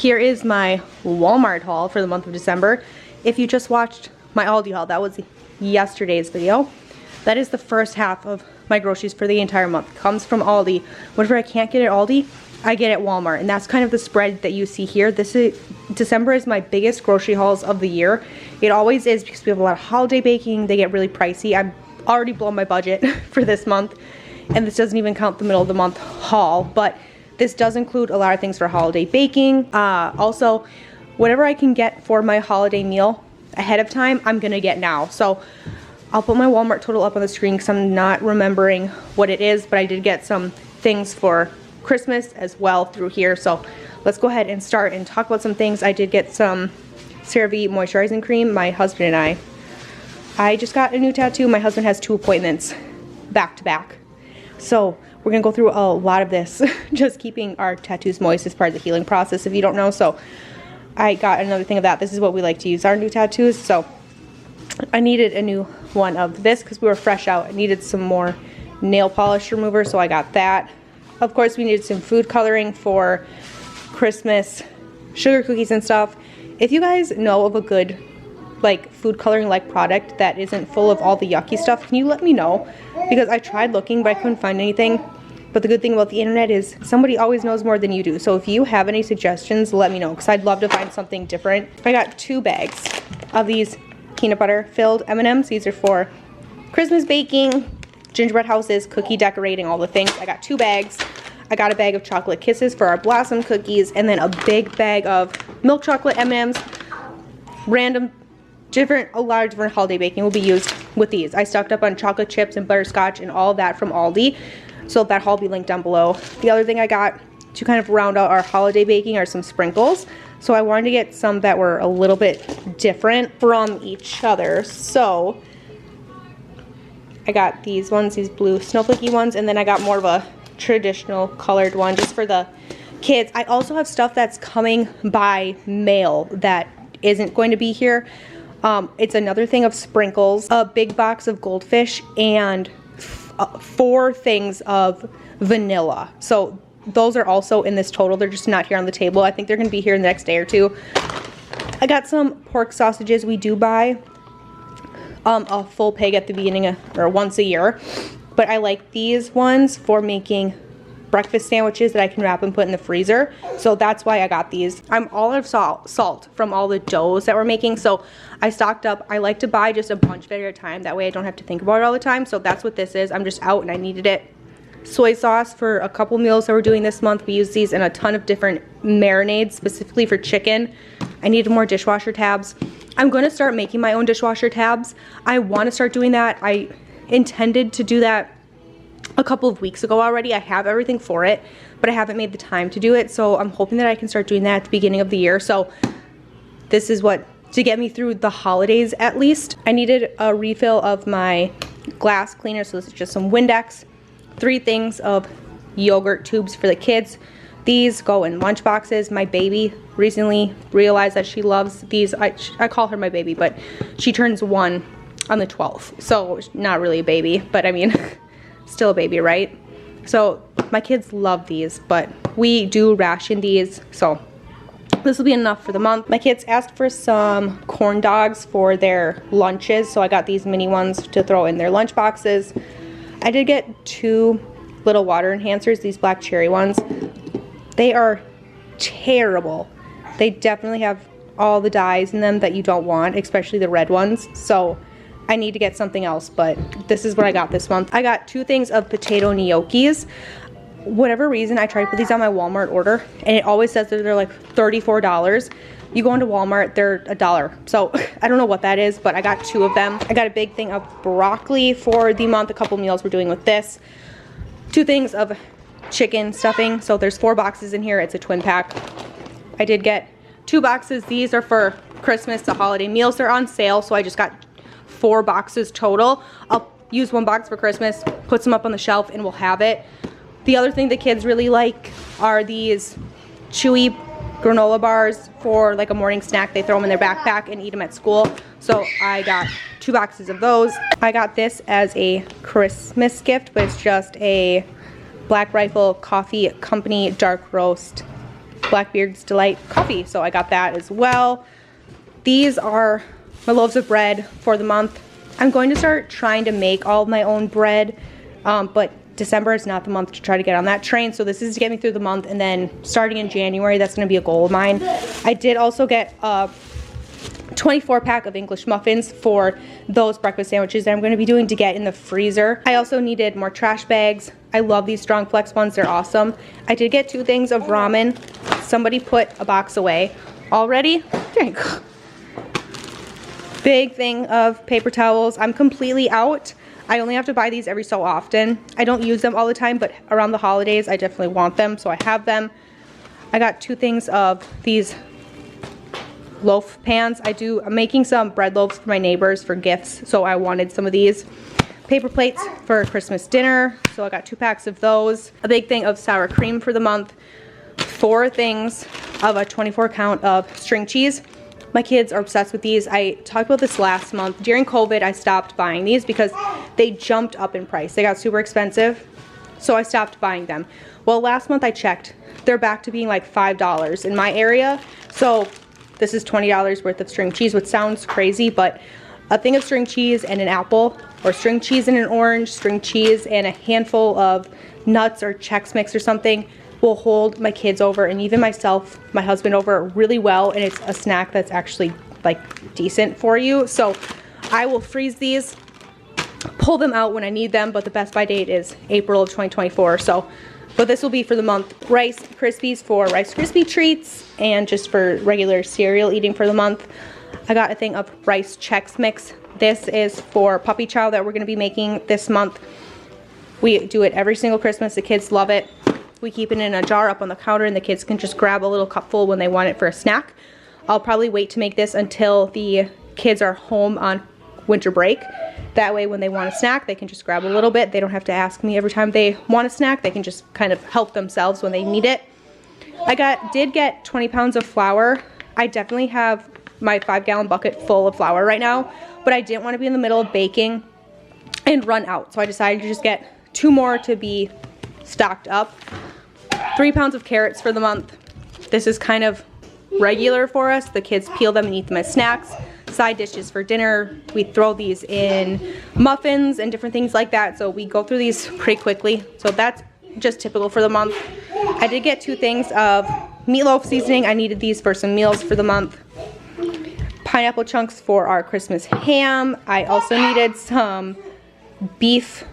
here is my Walmart haul for the month of December. If you just watched my Aldi haul, that was yesterday's video. That is the first half of my groceries for the entire month. It comes from Aldi. Whatever I can't get at Aldi, I get at Walmart, and that's kind of the spread that you see here. December is my biggest grocery hauls of the year. It always is because we have a lot of holiday baking. They get really pricey. I'm already blown my budget for this month, and this doesn't even count the middle of the month haul, but this does include a lot of things for holiday baking. Also, whatever I can get for my holiday meal ahead of time, I'm gonna get now. So I'll put my Walmart total up on the screen because I'm not remembering what it is, but I did get some things for Christmas as well through here. So let's go ahead and start and talk about some things. I did get some CeraVe moisturizing cream. My husband and I just got a new tattoo. My husband has 2 appointments back to back. So we're gonna go through a lot of this, just keeping our tattoos moist as part of the healing process, if you don't know. So I got another thing of that. This is what we like to use our new tattoos. So I needed a new one of this because we were fresh out. I needed some more nail polish remover, so I got that. Of course, we needed some food coloring for Christmas, sugar cookies and stuff. If you guys know of a good like food coloring like product that isn't full of all the yucky stuff, can you let me know? Because I tried looking, but I couldn't find anything. But the good thing about the internet is somebody always knows more than you do. So if you have any suggestions, let me know, because I'd love to find something different. I got 2 bags of these peanut butter filled M&Ms. These are for Christmas baking, gingerbread houses, cookie decorating, all the things. I got 2 bags. I got a bag of chocolate kisses for our blossom cookies, and then a big bag of milk chocolate M&Ms. Random, a lot of different holiday baking will be used with these. I stocked up on chocolate chips and butterscotch and all of that from Aldi. So that haul will be linked down below. The other thing I got to kind of round out our holiday baking are some sprinkles. So I wanted to get some that were a little bit different from each other. So I got these ones, these blue snowflakey ones, and then I got more of a traditional colored one just for the kids. I also have stuff that's coming by mail that isn't going to be here. It's another thing of sprinkles, a big box of goldfish, and 4 things of vanilla. So those are also in this total. They're just not here on the table. I think they're going to be here in the next day or 2. I got some pork sausages. We do buy a full pig at the beginning of, or once a year, but I like these ones for making breakfast sandwiches that I can wrap and put in the freezer. So that's why I got these. I'm all out of salt from all the doughs that we're making, so I stocked up. I like to buy just a bunch of it at a time. That way I don't have to think about it all the time. So that's what this is. I'm just out and I needed it. Soy sauce for a couple meals that we're doing this month. We use these in a ton of different marinades, specifically for chicken. I needed more dishwasher tabs. I'm going to start making my own dishwasher tabs. I want to start doing that. I intended to do that a couple of weeks ago already. I have everything for it, but I haven't made the time to do it. So I'm hoping that I can start doing that at the beginning of the year. So this is what, to get me through the holidays at least. I needed a refill of my glass cleaner. So this is just some Windex. 3 things of yogurt tubes for the kids. These go in lunch boxes. My baby recently realized that she loves these. I call her my baby, but she turns 1 on the 12th. So not really a baby, but I mean, still a baby, right? So my kids love these, but we do ration these. So this will be enough for the month. My kids asked for some corn dogs for their lunches. So I got these mini ones to throw in their lunch boxes. I did get 2 little water enhancers, these black cherry ones. They are terrible. They definitely have all the dyes in them that you don't want, especially the red ones. So I need to get something else, but this is what I got this month. I got 2 things of potato gnocchis. Whatever reason, I tried to put these on my Walmart order, and it always says that they're like $34. You go into Walmart, they're $1. So I don't know what that is, but I got 2 of them. I got a big thing of broccoli for the month, a couple meals we're doing with this. 2 things of chicken stuffing. So there's 4 boxes in here. It's a twin pack. I did get 2 boxes. These are for Christmas, the holiday meals. They're on sale, so I just got 4 boxes total. I'll use 1 box for Christmas, put some up on the shelf, and we'll have it. The other thing the kids really like are these chewy granola bars for like a morning snack. They throw them in their backpack and eat them at school. So I got 2 boxes of those. I got this as a Christmas gift, but it's just a Black Rifle Coffee Company dark roast Blackbeard's Delight coffee, so I got that as well. These are my loaves of bread for the month. I'm going to start trying to make all of my own bread, but December is not the month to try to get on that train, so this is to get me through the month, and then starting in January, that's going to be a goal of mine. I did also get a 24 pack of English muffins for those breakfast sandwiches that I'm going to be doing to get in the freezer. I also needed more trash bags. I love these Strong Flex ones, they're awesome. I did get 2 things of ramen. Somebody put a box away already. There you go. Big thing of paper towels. I'm completely out. I only have to buy these every so often. I don't use them all the time, but around the holidays I definitely want them, so I have them. I got 2 things of these loaf pans. I'm making some bread loaves for my neighbors for gifts, so I wanted some of these. Paper plates for Christmas dinner, so I got 2 packs of those. A big thing of sour cream for the month. 4 things of a 24 count of string cheese. My kids are obsessed with these. I talked about this last month. During COVID, I stopped buying these because they jumped up in price. They got super expensive, so I stopped buying them. Well, last month I checked. They're back to being like $5 in my area, so this is $20 worth of string cheese, which sounds crazy, but a thing of string cheese and an apple, or string cheese and an orange, string cheese and a handful of nuts or Chex Mix or something will hold my kids over, and even myself, my husband, over really well, and it's a snack that's actually like decent for you. So I will freeze these, pull them out when I need them, but the best by date is April of 2024. So, but this will be for the month. Rice Krispies for Rice Krispie treats, and just for regular cereal eating for the month. I got a thing of rice Chex Mix. This is for puppy chow that we're going to be making this month. We do it every single Christmas. The kids love it. We keep it in a jar up on the counter, and the kids can just grab a little cupful when they want it for a snack. I'll probably wait to make this until the kids are home on winter break. That way when they want a snack, they can just grab a little bit. They don't have to ask me every time they want a snack. They can just kind of help themselves when they need it. I did get 20 pounds of flour. I definitely have my 5-gallon bucket full of flour right now, but I didn't want to be in the middle of baking and run out. So I decided to just get 2 more to be stocked up. 3 pounds of carrots for the month. This is kind of regular for us. The kids peel them and eat them as snacks. Side dishes for dinner. We throw these in muffins and different things like that. So we go through these pretty quickly. So that's just typical for the month. I did get 2 things of meatloaf seasoning. I needed these for some meals for the month. Pineapple chunks for our Christmas ham. I also needed some beef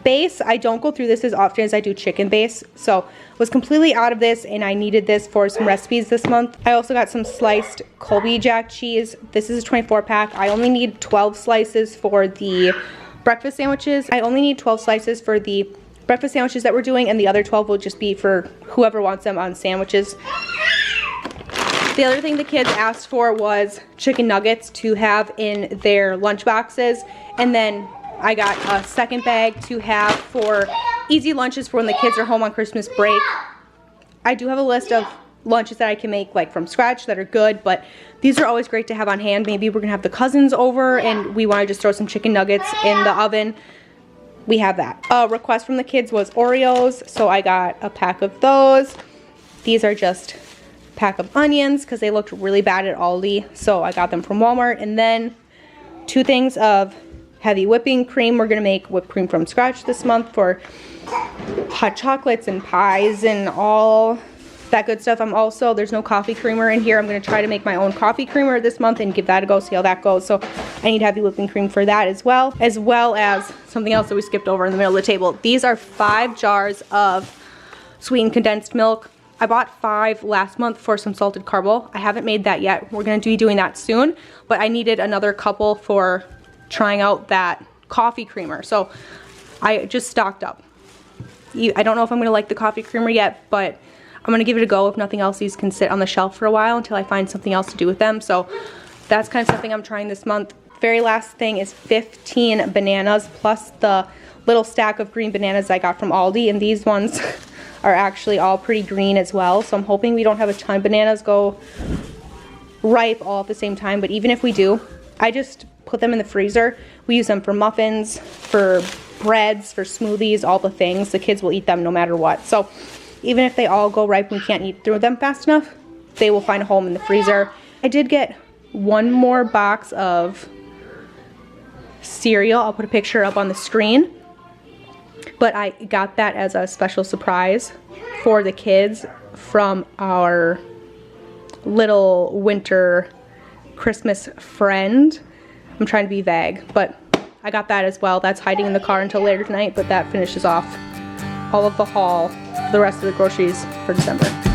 base. I don't go through this as often as I do chicken base, so was completely out of this, and I needed this for some recipes this month. I also got some sliced Colby Jack cheese. This is a 24 pack. I only need 12 slices for the breakfast sandwiches. I only need 12 slices for the breakfast sandwiches that we're doing, and the other 12 will just be for whoever wants them on sandwiches. The other thing the kids asked for was chicken nuggets to have in their lunch boxes, and then I got a second bag to have for easy lunches for when the kids are home on Christmas break. I do have a list of lunches that I can make like from scratch that are good, but these are always great to have on hand. Maybe we're gonna have the cousins over and we wanna just throw some chicken nuggets in the oven. We have that. A request from the kids was Oreos, so I got a pack of those. These are just a pack of onions because they looked really bad at Aldi, so I got them from Walmart. And then 2 things of heavy whipping cream. We're gonna make whipped cream from scratch this month for hot chocolates and pies and all that good stuff. There's no coffee creamer in here. I'm gonna try to make my own coffee creamer this month and give that a go, see how that goes. So I need heavy whipping cream for that as well as something else that we skipped over in the middle of the table. These are 5 jars of sweetened condensed milk. I bought 5 last month for some salted caramel. I haven't made that yet. We're gonna be doing that soon, but I needed another couple for trying out that coffee creamer. So I just stocked up. I don't know if I'm gonna like the coffee creamer yet, but I'm gonna give it a go. If nothing else, these can sit on the shelf for a while until I find something else to do with them. So that's kind of something I'm trying this month. Very last thing is 15 bananas plus the little stack of green bananas I got from Aldi, and these ones are actually all pretty green as well. So I'm hoping we don't have a ton of bananas go ripe all at the same time, but even if we do, I just put them in the freezer. We use them for muffins, for breads, for smoothies, all the things. The kids will eat them no matter what. So even if they all go ripe and we can't eat through them fast enough, they will find a home in the freezer. I did get one more box of cereal. I'll put a picture up on the screen. But I got that as a special surprise for the kids from our little winter Christmas friend. I'm trying to be vague, but I got that as well. That's hiding in the car until later tonight, but that finishes off all of the haul, the rest of the groceries for December.